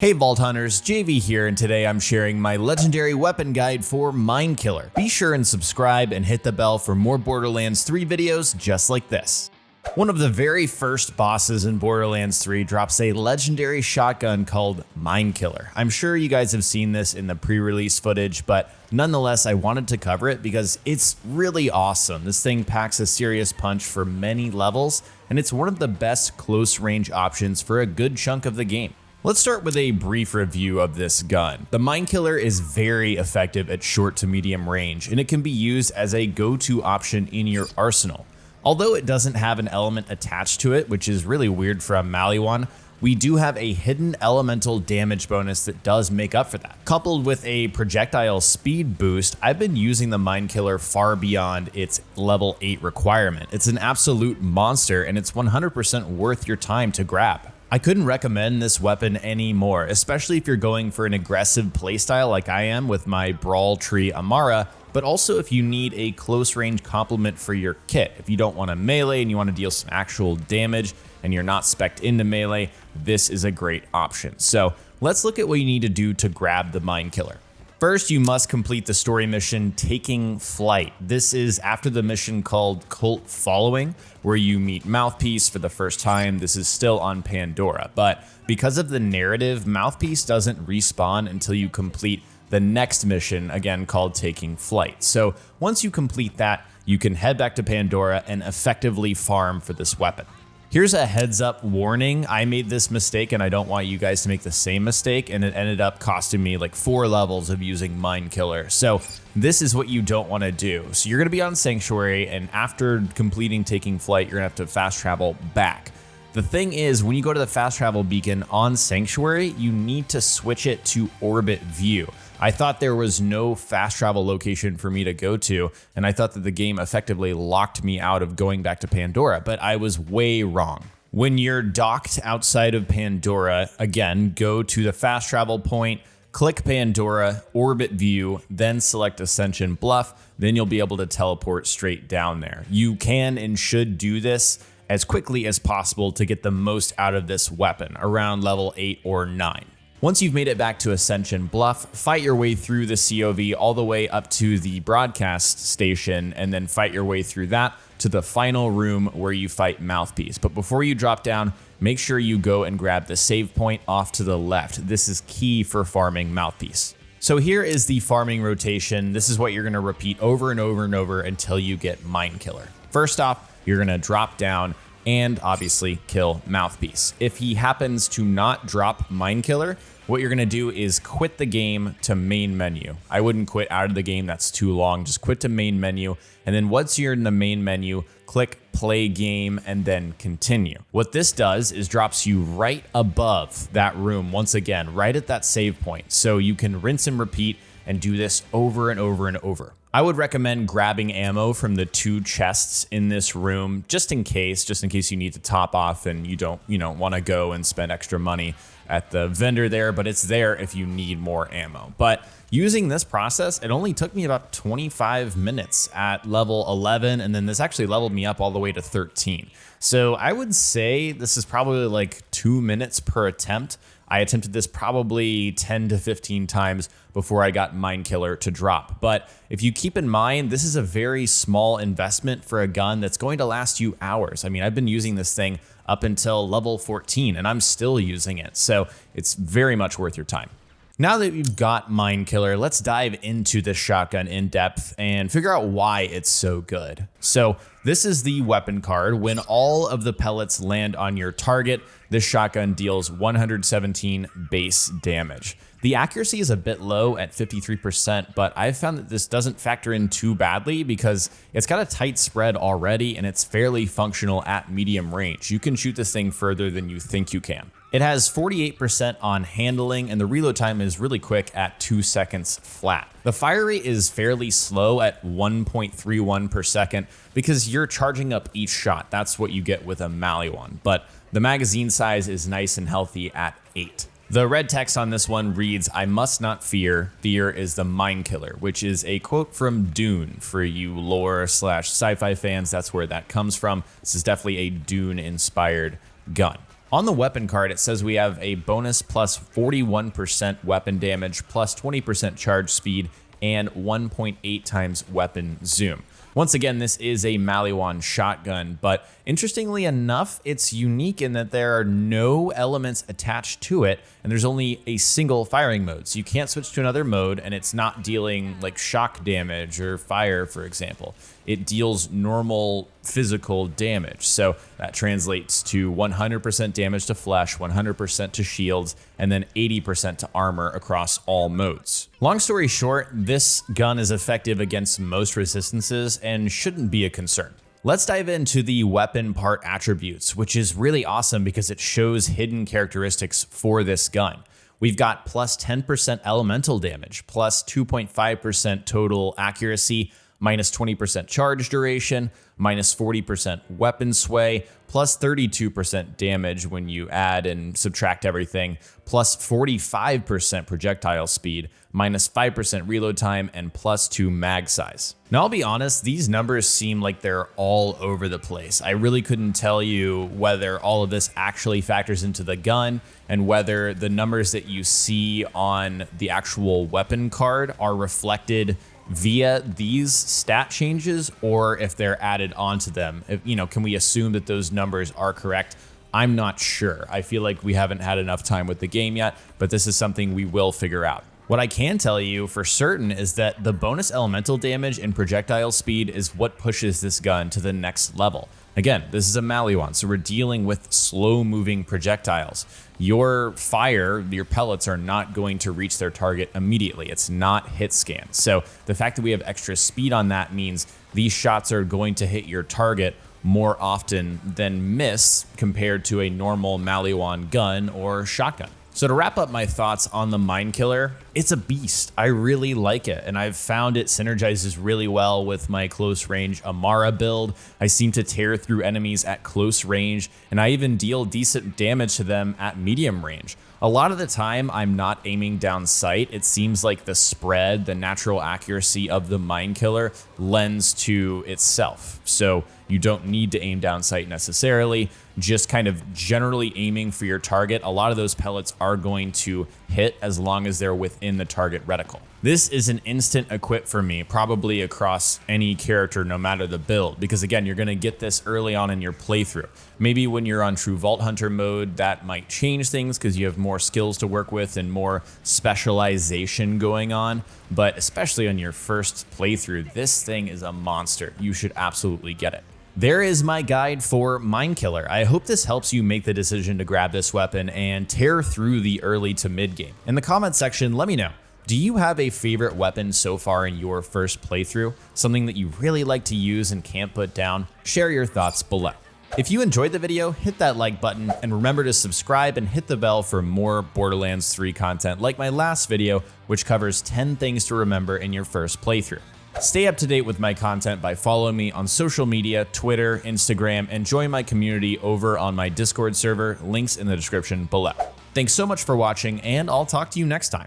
Hey Vault Hunters, JV here, and today I'm sharing my legendary weapon guide for Mindkiller. Be sure and subscribe and hit the bell for more Borderlands 3 videos just like this. One of the very first bosses in Borderlands 3 drops a legendary shotgun called Mindkiller. I'm sure you guys have seen this in the pre-release footage, but nonetheless I wanted to cover it because it's really awesome. This thing packs a serious punch for many levels, and it's one of the best close range options for a good chunk of the game. Let's start with a brief review of this gun. The Mindkiller is very effective at short to medium range, and it can be used as a go-to option in your arsenal. Although it doesn't have an element attached to it, which is really weird for a Maliwan, we do have a hidden elemental damage bonus that does make up for that. Coupled with a projectile speed boost, I've been using the Mindkiller far beyond its level 8 requirement. It's an absolute monster, and it's 100% worth your time to grab. I couldn't recommend this weapon anymore, especially if you're going for an aggressive playstyle like I am with my Brawl Tree Amara, but also if you need a close range complement for your kit. If you don't want to melee and you want to deal some actual damage and you're not spec'd into melee, this is a great option. So let's look at what you need to do to grab the Mindkiller. First, you must complete the story mission Taking Flight. This is after the mission called Cult Following, where you meet Mouthpiece for the first time. This is still on Pandora, but because of the narrative, Mouthpiece doesn't respawn until you complete the next mission, again called Taking Flight. So once you complete that, you can head back to Pandora and effectively farm for this weapon. Here's a heads up warning. I made this mistake and I don't want you guys to make the same mistake, and it ended up costing me like 4 levels of using Mindkiller. So this is what you don't want to do. So you're going to be on Sanctuary, and after completing Taking Flight, you're going to have to fast travel back. The thing is, when you go to the fast travel beacon on Sanctuary, you need to switch it to Orbit View. I thought there was no fast travel location for me to go to, and I thought that the game effectively locked me out of going back to Pandora, but I was way wrong. When you're docked outside of Pandora, again, go to the fast travel point, click Pandora, Orbit View, then select Ascension Bluff, then you'll be able to teleport straight down there. You can and should do this as quickly as possible to get the most out of this weapon, around level 8 or 9. Once you've made it back to Ascension Bluff, fight your way through the COV all the way up to the broadcast station, and then fight your way through that to the final room where you fight Mouthpiece. But before you drop down, make sure you go and grab the save point off to the left. This is key for farming Mouthpiece. So here is the farming rotation. This is what you're gonna repeat over and over and over until you get Mindkiller. First off, you're gonna drop down and obviously kill Mouthpiece. If he happens to not drop Mindkiller, what you're gonna do is quit the game to main menu. I wouldn't quit out of the game, that's too long. Just quit to main menu, and then once you're in the main menu, click play game and then continue. What this does is drops you right above that room, once again, right at that save point. So you can rinse and repeat and do this over and over and over. I would recommend grabbing ammo from the 2 chests in this room, just in case you need to top off and you don't want to go and spend extra money at the vendor there, but it's there if you need more ammo. But using this process, it only took me about 25 minutes at level 11, and then this actually leveled me up all the way to 13. So I would say this is probably like 2 minutes per attempt. I attempted this probably 10 to 15 times before I got Mindkiller to drop. But if you keep in mind, this is a very small investment for a gun that's going to last you hours. I mean, I've been using this thing up until level 14 and I'm still using it. So it's very much worth your time. Now that you've got Mindkiller, let's dive into this shotgun in depth and figure out why it's so good. So this is the weapon card. When all of the pellets land on your target, this shotgun deals 117 base damage. The accuracy is a bit low at 53%, but I've found that this doesn't factor in too badly because it's got a tight spread already and it's fairly functional at medium range. You can shoot this thing further than you think you can. It has 48% on handling, and the reload time is really quick at 2 seconds flat. The fire rate is fairly slow at 1.31 per second because you're charging up each shot. That's what you get with a Maliwan, but the magazine size is nice and healthy at 8. The red text on this one reads, "I must not fear. Fear is the Mindkiller," which is a quote from Dune. For you lore/sci-fi fans, that's where that comes from. This is definitely a Dune-inspired gun. On the weapon card, it says we have a bonus plus 41% weapon damage, plus 20% charge speed, and 1.8 times weapon zoom. Once again, this is a Maliwan shotgun, but interestingly enough, it's unique in that there are no elements attached to it, and there's only a single firing mode. So you can't switch to another mode, and it's not dealing like shock damage or fire, for example. It deals normal physical damage. So that translates to 100% damage to flesh, 100% to shields, and then 80% to armor across all modes. Long story short, this gun is effective against most resistances and shouldn't be a concern. Let's dive into the weapon part attributes, which is really awesome because it shows hidden characteristics for this gun. We've got plus 10% elemental damage, plus 2.5% total accuracy, minus 20% charge duration, minus 40% weapon sway, plus 32% damage when you add and subtract everything, plus 45% projectile speed, minus 5% reload time, and plus 2 mag size. Now, I'll be honest, these numbers seem like they're all over the place. I really couldn't tell you whether all of this actually factors into the gun and whether the numbers that you see on the actual weapon card are reflected via these stat changes or if they're added onto them. Can we assume that those numbers are correct? I'm not sure. I feel like we haven't had enough time with the game yet, but this is something we will figure out. What I can tell you for certain is that the bonus elemental damage and projectile speed is what pushes this gun to the next level. Again, this is a Maliwan, so we're dealing with slow-moving projectiles. Your fire, your pellets are not going to reach their target immediately. It's not hit scan. So the fact that we have extra speed on that means these shots are going to hit your target more often than miss compared to a normal Maliwan gun or shotgun. So to wrap up my thoughts on the Mind Killer, it's a beast. I really like it, and I've found it synergizes really well with my close range Amara build. I seem to tear through enemies at close range, and I even deal decent damage to them at medium range. A lot of the time, I'm not aiming down sight. It seems like the spread, the natural accuracy of the Mind Killer lends to itself. So you don't need to aim down sight necessarily, just kind of generally aiming for your target. A lot of those pellets are going to hit as long as they're within the target reticle. This is an instant equip for me, probably across any character, no matter the build, because again, you're gonna get this early on in your playthrough. Maybe when you're on True Vault Hunter mode, that might change things because you have more skills to work with and more specialization going on, but especially on your first playthrough, this thing is a monster. You should absolutely get it. There is my guide for Mind Killer. I hope this helps you make the decision to grab this weapon and tear through the early to mid game. In the comments section, let me know. Do you have a favorite weapon so far in your first playthrough? Something that you really like to use and can't put down? Share your thoughts below. If you enjoyed the video, hit that like button and remember to subscribe and hit the bell for more Borderlands 3 content like my last video, which covers 10 things to remember in your first playthrough. Stay up to date with my content by following me on social media, Twitter, Instagram, and join my community over on my Discord server, links in the description below. Thanks so much for watching, and I'll talk to you next time.